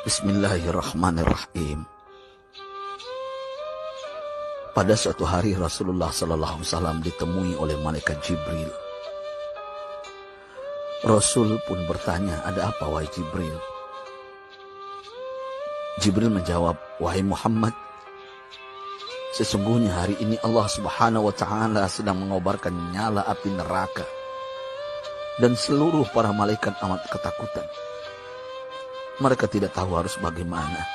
Bismillahirrahmanirrahim. Pada suatu hari Rasulullah SAW ditemui oleh malaikat Jibril. Rasul pun bertanya, "Ada apa wahai Jibril?" Jibril menjawab, "Wahai Muhammad, sesungguhnya hari ini Allah Subhanahu wa Ta'ala sedang mengobarkan nyala api neraka, dan seluruh para malaikat amat ketakutan. Mereka tidak tahu harus bagaimana.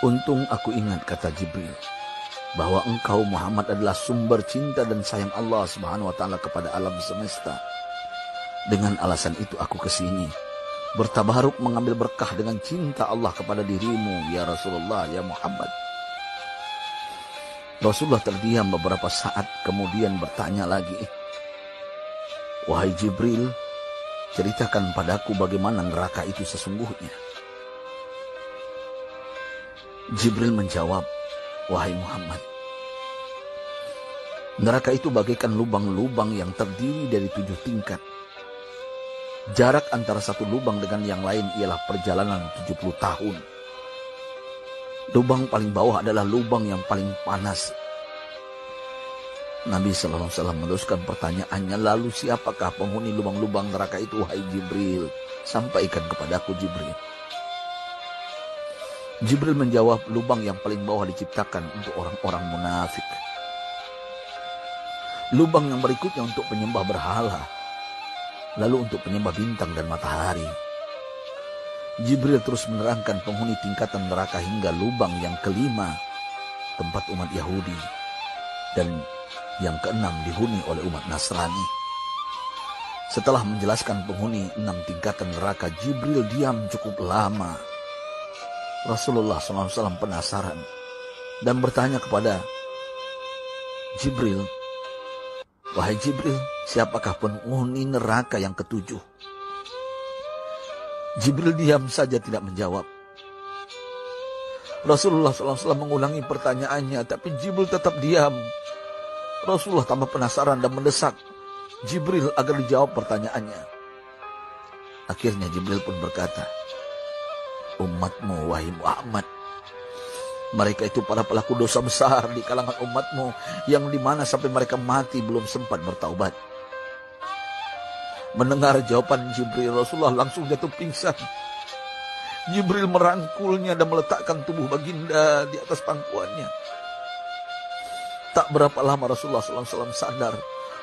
Untung aku ingat," kata Jibril, "bahwa engkau Muhammad adalah sumber cinta dan sayang Allah Subhanahu wa Ta'ala kepada alam semesta. Dengan alasan itu aku kesini, bertabaruk mengambil berkah dengan cinta Allah kepada dirimu, ya Rasulullah, ya Muhammad." Rasulullah terdiam beberapa saat, kemudian bertanya lagi, "Wahai Jibril, ceritakan padaku bagaimana neraka itu sesungguhnya." Jibril menjawab, "Wahai Muhammad, neraka itu bagaikan lubang-lubang yang terdiri dari 7 tingkat. Jarak antara satu lubang dengan yang lain ialah perjalanan 70 tahun. Lubang paling bawah adalah lubang yang paling panas." Nabi SAW meneruskan pertanyaannya, "Lalu siapakah penghuni lubang-lubang neraka itu, wahai Jibril? Sampaikan kepadaku, Jibril." Jibril menjawab, "Lubang yang paling bawah diciptakan untuk orang-orang munafik. Lubang yang berikutnya untuk penyembah berhala. Lalu untuk penyembah bintang dan matahari." Jibril terus menerangkan penghuni tingkatan neraka hingga lubang yang kelima, tempat umat Yahudi, dan yang keenam dihuni oleh umat Nasrani. Setelah menjelaskan penghuni 6 tingkatan neraka, Jibril diam cukup lama. Rasulullah SAW penasaran dan bertanya kepada Jibril, "Wahai Jibril, siapakah penghuni neraka yang ke-7?" Jibril diam saja tidak menjawab. Rasulullah SAW mengulangi pertanyaannya, tapi Jibril tetap diam. Rasulullah tambah penasaran dan mendesak Jibril agar dijawab pertanyaannya. Akhirnya Jibril pun berkata, "Umatmu, wahai Muhammad, mereka itu para pelaku dosa besar di kalangan umatmu, yang dimana sampai mereka mati belum sempat bertaubat." Mendengar jawaban Jibril, Rasulullah langsung jatuh pingsan. Jibril merangkulnya dan meletakkan tubuh baginda di atas pangkuannya. Tak berapa lama Rasulullah SAW sadar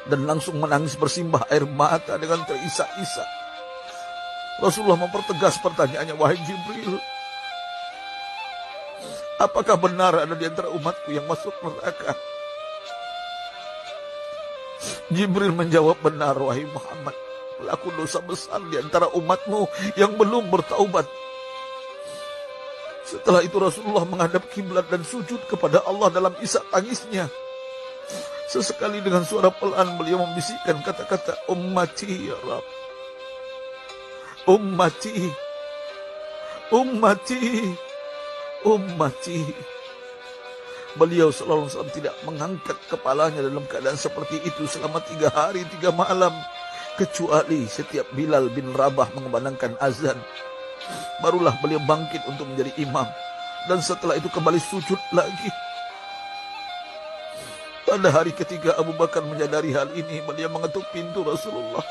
dan langsung menangis bersimbah air mata dengan terisak-isak. Rasulullah mempertegas pertanyaannya, "Wahai Jibril, apakah benar ada di antara umatku yang masuk neraka?" Jibril menjawab, "Benar, wahai Muhammad, pelaku dosa besar di antara umatmu yang belum bertaubat." Setelah itu Rasulullah menghadap kiblat dan sujud kepada Allah dalam isak tangisnya. Sesekali dengan suara pelan beliau membisikkan kata-kata, "Ummati ya Rabb, ummati, ummati, ummati." Beliau SAW tidak mengangkat kepalanya dalam keadaan seperti itu selama 3 hari 3 malam. Kecuali setiap Bilal bin Rabah mengumandangkan azan, barulah beliau bangkit untuk menjadi imam. Dan setelah itu kembali sujud lagi. Pada hari ketiga Abu Bakar menyadari hal ini. Beliau mengetuk pintu Rasulullah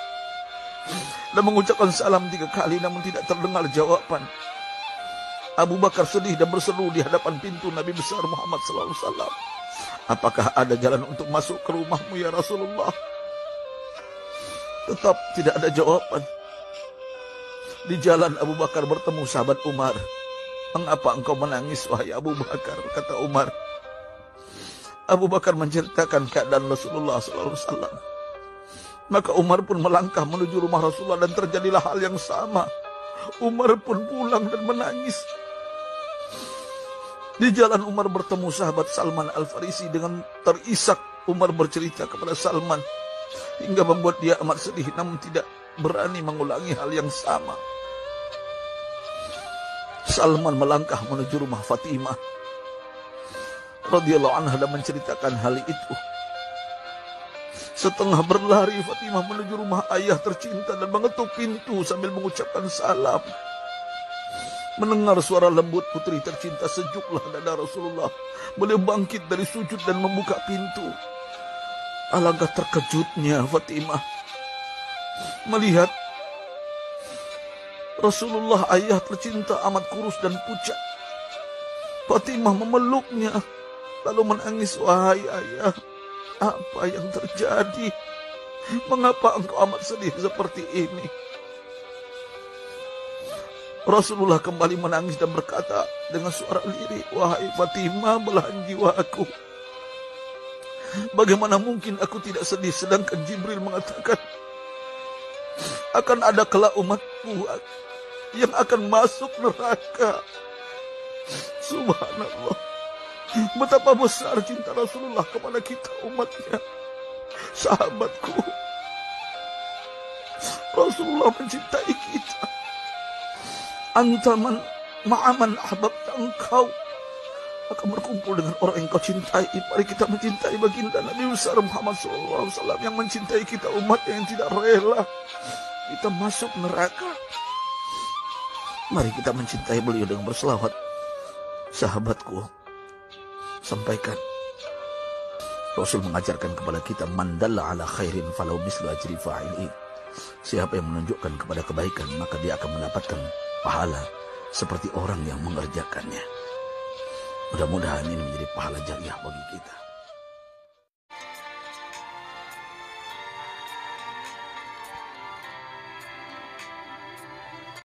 dan mengucapkan salam 3 kali, namun tidak terdengar jawaban. Abu Bakar sedih dan berseru di hadapan pintu Nabi besar Muhammad SAW, "Apakah ada jalan untuk masuk ke rumahmu ya Rasulullah?" Tetap tidak ada jawaban. Di jalan Abu Bakar bertemu sahabat Umar. "Mengapa engkau menangis, wahai Abu Bakar?" kata Umar. Abu Bakar menceritakan keadaan Rasulullah SAW. Maka Umar pun melangkah menuju rumah Rasulullah dan terjadilah hal yang sama. Umar pun pulang dan menangis. Di jalan Umar bertemu sahabat Salman Al-Farisi. Dengan terisak Umar bercerita kepada Salman hingga membuat dia amat sedih, namun tidak berani mengulangi hal yang sama. Salman melangkah menuju rumah Fatimah radhiyallahu anha dan menceritakan hal itu. Setengah berlari Fatimah menuju rumah ayah tercinta dan mengetuk pintu sambil mengucapkan salam. Mendengar suara lembut putri tercinta, sejuklah dada Rasulullah. Beliau bangkit dari sujud dan membuka pintu. Alangkah terkejutnya Fatimah melihat Rasulullah, ayah tercinta, amat kurus dan pucat. Fatimah memeluknya lalu menangis. Wahai ayah, apa yang terjadi? Mengapa engkau amat sedih seperti ini? Rasulullah kembali menangis dan berkata dengan suara lirik, wahai Fatimah, belahan jiwaku, bagaimana mungkin aku tidak sedih sedangkan Jibril mengatakan akan ada kelak umatku yang akan masuk neraka. Subhanallah, betapa besar cinta Rasulullah kepada kita umatnya. Sahabatku, Rasulullah mencintai kita. Antaman ma'aman ahbabta, engkau akan berkumpul dengan orang yang kau cintai. Mari kita mencintai baginda Nabi besar Muhammad SAW yang mencintai kita, umat yang tidak rela kita masuk neraka. Mari kita mencintai beliau dengan berselawat. Sahabatku, sampaikan, Rasul mengajarkan kepada kita, mandalla ala khairin falau mislu ajri fa'ili. Siapa yang menunjukkan kepada kebaikan, maka dia akan mendapatkan pahala seperti orang yang mengerjakannya. Mudah-mudahan ini menjadi pahala jariah bagi kita.